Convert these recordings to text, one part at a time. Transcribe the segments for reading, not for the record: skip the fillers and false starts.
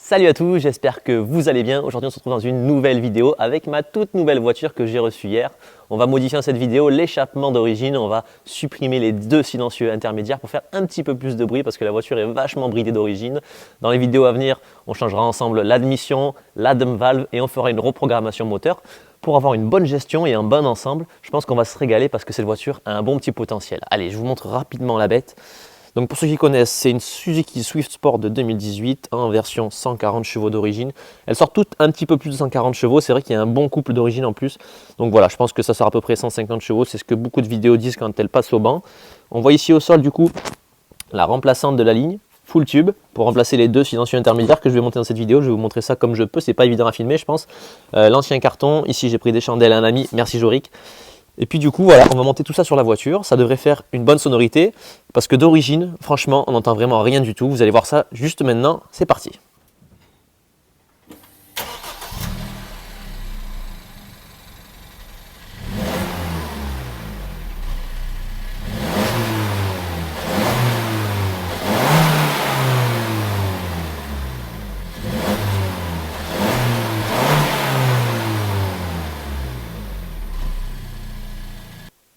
Salut à tous, j'espère que vous allez bien. Aujourd'hui on se retrouve dans une nouvelle vidéo avec ma toute nouvelle voiture que j'ai reçue hier. On va modifier dans cette vidéo l'échappement d'origine, on va supprimer les deux silencieux intermédiaires pour faire un petit peu plus de bruit parce que la voiture est vachement bridée d'origine. Dans les vidéos à venir, on changera ensemble l'admission, la dump valve et on fera une reprogrammation moteur pour avoir une bonne gestion et un bon ensemble. Je pense qu'on va se régaler parce que cette voiture a un bon petit potentiel. Allez, je vous montre rapidement la bête. Donc pour ceux qui connaissent, c'est une Suzuki Swift Sport de 2018 en version 140 chevaux d'origine. Elles sortent toutes un petit peu plus de 140 chevaux, c'est vrai qu'il y a un bon couple d'origine en plus. Donc voilà, je pense que ça sera à peu près 150 chevaux, c'est ce que beaucoup de vidéos disent quand elles passent au banc. On voit ici au sol du coup la remplaçante de la ligne, full tube, pour remplacer les deux silencieux intermédiaires que je vais monter dans cette vidéo. Je vais vous montrer ça comme je peux, c'est pas évident à filmer je pense. L'ancien carton, ici j'ai pris des chandelles à un ami, merci Jorik. Et puis du coup, voilà, on va monter tout ça sur la voiture. Ça devrait faire une bonne sonorité parce que d'origine, franchement, on n'entend vraiment rien du tout. Vous allez voir ça juste maintenant. C'est parti.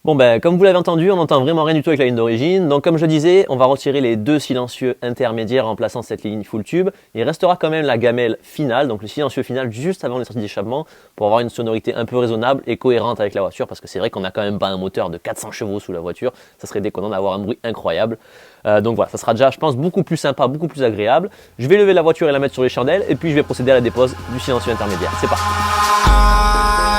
Bon ben, comme vous l'avez entendu, on n'entend vraiment rien du tout avec la ligne d'origine. Donc comme je disais, on va retirer les deux silencieux intermédiaires en remplaçant cette ligne full tube. Il restera quand même la gamelle finale, donc le silencieux final juste avant les sorties d'échappement pour avoir une sonorité un peu raisonnable et cohérente avec la voiture parce que c'est vrai qu'on n'a quand même pas un moteur de 400 chevaux sous la voiture. Ça serait déconnant d'avoir un bruit incroyable. Donc voilà, ça sera déjà, je pense, beaucoup plus sympa, beaucoup plus agréable. Je vais lever la voiture et la mettre sur les chandelles et puis je vais procéder à la dépose du silencieux intermédiaire. C'est parti.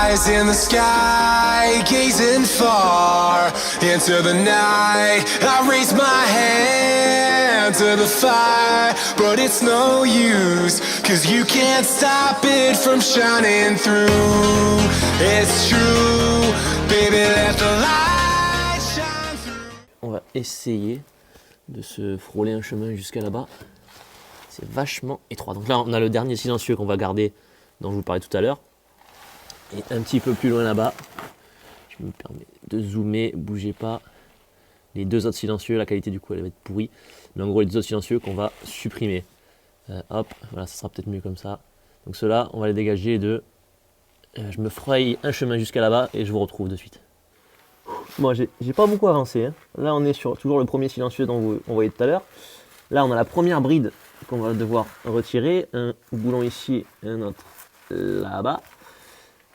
Eyes in the sky, gazing far into the night. I raise my hand to the fire, but it's no use, 'cause you can't stop it from shining through. It's true, baby, let the light shine through. On va essayer de se frôler un chemin jusqu'à là-bas. C'est vachement étroit. Donc là, on a le dernier silencieux qu'on va garder, dont je vous parlais tout à l'heure. Et un petit peu plus loin là-bas, je me permets de zoomer, bougez pas. Les deux autres silencieux, la qualité du coup elle va être pourrie. Mais en gros les deux autres silencieux qu'on va supprimer. Hop, voilà, ça sera peut-être mieux comme ça. Donc ceux-là, on va les dégager de... je me fraye un chemin jusqu'à là-bas et je vous retrouve de suite. Moi j'ai pas beaucoup avancé. Hein. Là on est sur toujours le premier silencieux dont vous voyez tout à l'heure. Là on a la première bride qu'on va devoir retirer. Un boulon ici et un autre là-bas.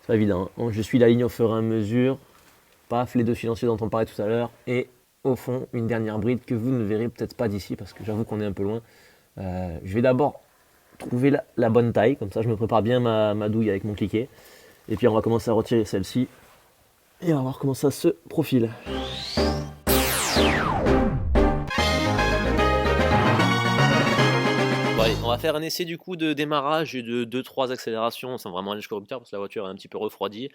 C'est pas évident, hein. Je suis la ligne au fur et à mesure, paf, les deux silencieux dont on parlait tout à l'heure, et au fond, une dernière bride que vous ne verrez peut-être pas d'ici, parce que j'avoue qu'on est un peu loin. Je vais d'abord trouver la bonne taille, comme ça je me prépare bien ma douille avec mon cliquet, et puis on va commencer à retirer celle-ci, et on va voir comment ça se profile. On va faire un essai du coup de démarrage et de 2-3 accélérations sans vraiment aller jusqu'au rupteur parce que la voiture est un petit peu refroidie.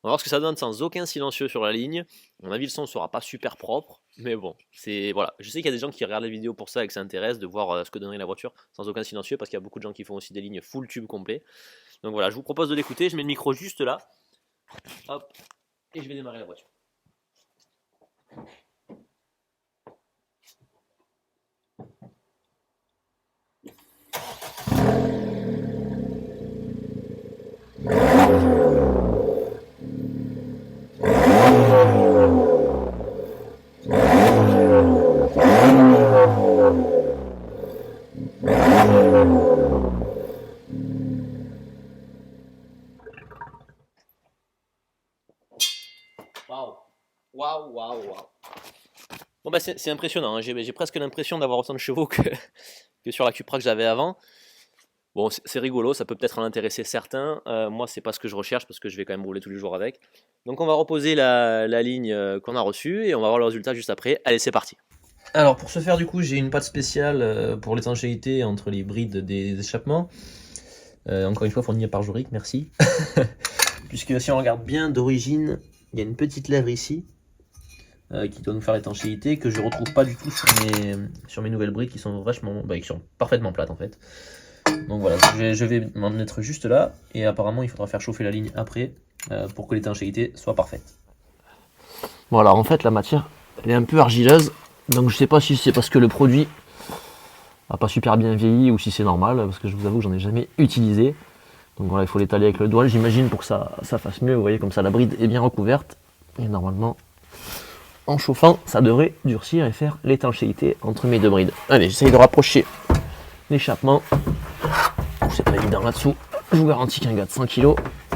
On va voir ce que ça donne sans aucun silencieux sur la ligne. À mon avis le son ne sera pas super propre, mais bon, c'est voilà. Je sais qu'il y a des gens qui regardent les vidéos pour ça et que ça intéresse de voir ce que donnerait la voiture sans aucun silencieux parce qu'il y a beaucoup de gens qui font aussi des lignes full tube complet. Donc voilà, je vous propose de l'écouter, je mets le micro juste là. Hop, et je vais démarrer la voiture. Waouh. Bon bah c'est impressionnant, hein. J'ai presque l'impression d'avoir autant de chevaux que sur la Cupra que j'avais avant. Bon c'est rigolo, ça peut peut-être en intéresser certains. Moi c'est pas ce que je recherche parce que je vais quand même rouler tous les jours avec. Donc on va reposer la ligne qu'on a reçue et on va voir le résultat juste après. Allez c'est parti. Alors pour ce faire du coup j'ai une patte spéciale pour l'étanchéité entre les brides des échappements. Encore une fois fournie par Jorik, merci. Puisque si on regarde bien d'origine, il y a une petite lèvre ici qui doit nous faire l'étanchéité que je retrouve pas du tout sur mes nouvelles brides qui sont qui sont parfaitement plates en fait. Donc voilà, je vais m'en mettre juste là et apparemment il faudra faire chauffer la ligne après pour que l'étanchéité soit parfaite. Voilà, en fait la matière elle est un peu argileuse, donc je sais pas si c'est parce que le produit pas super bien vieilli ou si c'est normal, parce que je vous avoue que j'en ai jamais utilisé. Donc voilà, il faut l'étaler avec le doigt, j'imagine, pour que ça fasse mieux. Vous voyez, comme ça, la bride est bien recouverte. Et normalement, en chauffant, ça devrait durcir et faire l'étanchéité entre mes deux brides. Allez, j'essaye de rapprocher l'échappement. C'est pas évident là-dessous. Je vous garantis qu'un gars de 100 kg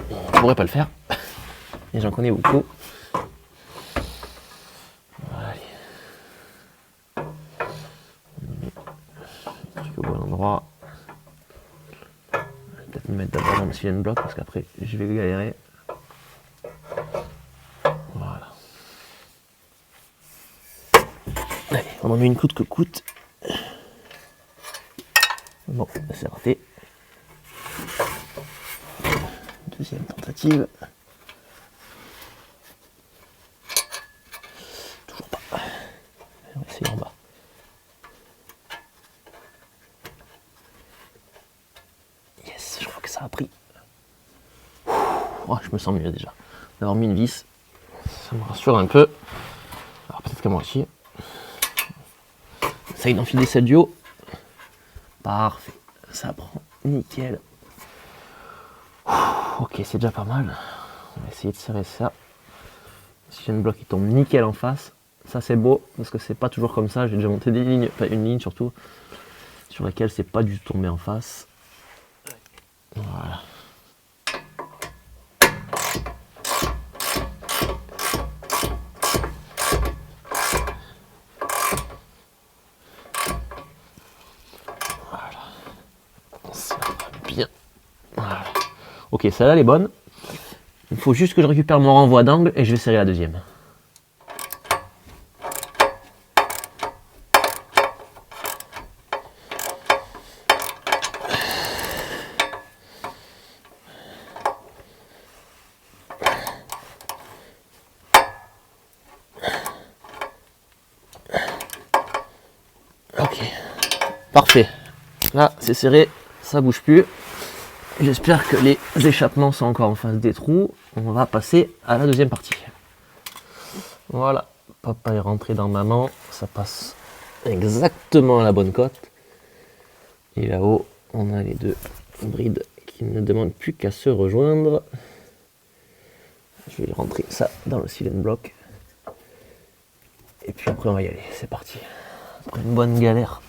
ne pourrait pas le faire. Et j'en connais beaucoup. Allez. Au bon endroit. Je vais peut-être me mettre d'abord dans le silent block parce qu'après je vais galérer. Voilà. Allez, on en met une coûte que coûte. Bon, c'est raté. Deuxième tentative. Toujours pas. On va essayer en bas. Yes, je crois que ça a pris. Oh, je me sens mieux déjà. D'avoir mis une vis, ça me rassure un peu. Alors peut-être qu'à moi aussi. Essaye d'enfiler cette duo. Parfait. Ça prend nickel. Ok, c'est déjà pas mal. On va essayer de serrer ça. Si j'ai une bloc qui tombe nickel en face, ça c'est beau parce que c'est pas toujours comme ça. J'ai déjà monté des lignes, enfin une ligne surtout, sur laquelle c'est pas du tout tombé en face. Voilà. Ça va bien. Voilà. Ok, celle-là elle est bonne. Il faut juste que je récupère mon renvoi d'angle et je vais serrer la deuxième. Ok, parfait. Là, c'est serré, ça bouge plus. J'espère que les échappements sont encore en face des trous. On va passer à la deuxième partie. Voilà, papa est rentré dans maman, ça passe exactement à la bonne cote. Et là-haut, on a les deux brides qui ne demandent plus qu'à se rejoindre. Je vais rentrer ça dans le silent block. Et puis après, on va y aller, c'est parti. Après une bonne galère,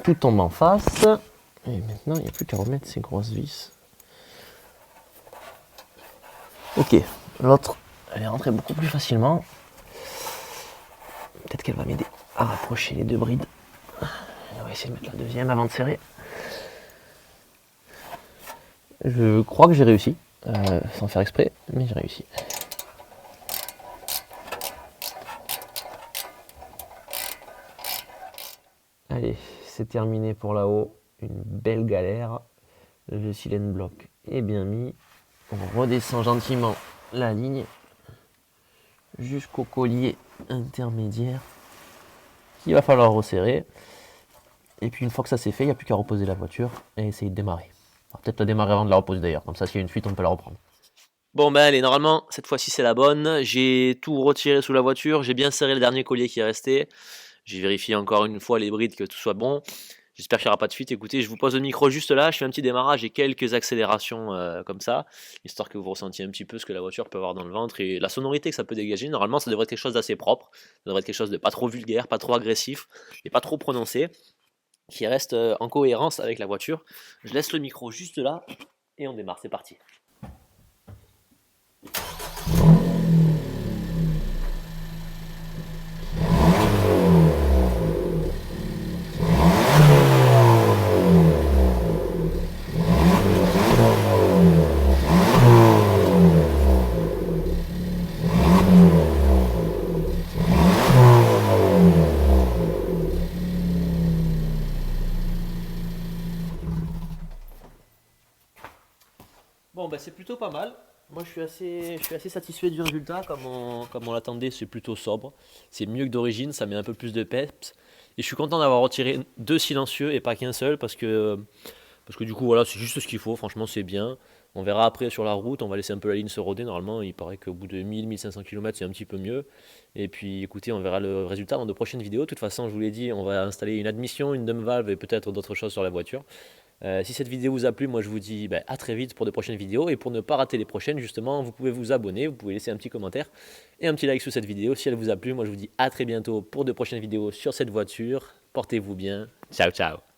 tout tombe en face. Et maintenant, il n'y a plus qu'à remettre ces grosses vis. Ok, l'autre, elle est rentrée beaucoup plus facilement. Peut-être qu'elle va m'aider à rapprocher les deux brides. On va essayer de mettre la deuxième avant de serrer. Je crois que j'ai réussi, sans faire exprès, mais j'ai réussi. Allez, c'est terminé pour là-haut. Une belle galère. Le silent block est bien mis. On redescend gentiment la ligne jusqu'au collier intermédiaire qu'il va falloir resserrer. Et puis une fois que ça c'est fait, il n'y a plus qu'à reposer la voiture et essayer de démarrer. Peut-être la démarrer avant de la reposer d'ailleurs, comme ça s'il y a une fuite on peut la reprendre. Bon ben allez, normalement cette fois-ci c'est la bonne. J'ai tout retiré sous la voiture, j'ai bien serré le dernier collier qui est resté. J'ai vérifié encore une fois les brides que tout soit bon. J'espère qu'il n'y aura pas de fuite. Écoutez, je vous pose le micro juste là, je fais un petit démarrage et quelques accélérations comme ça, histoire que vous ressentiez un petit peu ce que la voiture peut avoir dans le ventre et la sonorité que ça peut dégager. Normalement, ça devrait être quelque chose d'assez propre, ça devrait être quelque chose de pas trop vulgaire, pas trop agressif et pas trop prononcé, qui reste en cohérence avec la voiture. Je laisse le micro juste là et on démarre, c'est parti. Bon, bah, c'est plutôt pas mal. Moi, je suis assez satisfait du résultat. Comme on l'attendait, c'est plutôt sobre. C'est mieux que d'origine, ça met un peu plus de peps. Et je suis content d'avoir retiré deux silencieux et pas qu'un seul parce que du coup, voilà, c'est juste ce qu'il faut. Franchement, c'est bien. On verra après sur la route, on va laisser un peu la ligne se roder. Normalement, il paraît qu'au bout de 1000-1500 km, c'est un petit peu mieux. Et puis écoutez, on verra le résultat dans de prochaines vidéos. De toute façon, je vous l'ai dit, on va installer une admission, une dump valve et peut-être d'autres choses sur la voiture. Si cette vidéo vous a plu, moi je vous dis à très vite pour de prochaines vidéos. Et pour ne pas rater les prochaines, justement, vous pouvez vous abonner, vous pouvez laisser un petit commentaire et un petit like sous cette vidéo. Si elle vous a plu, moi je vous dis à très bientôt pour de prochaines vidéos sur cette voiture. Portez-vous bien. Ciao, ciao.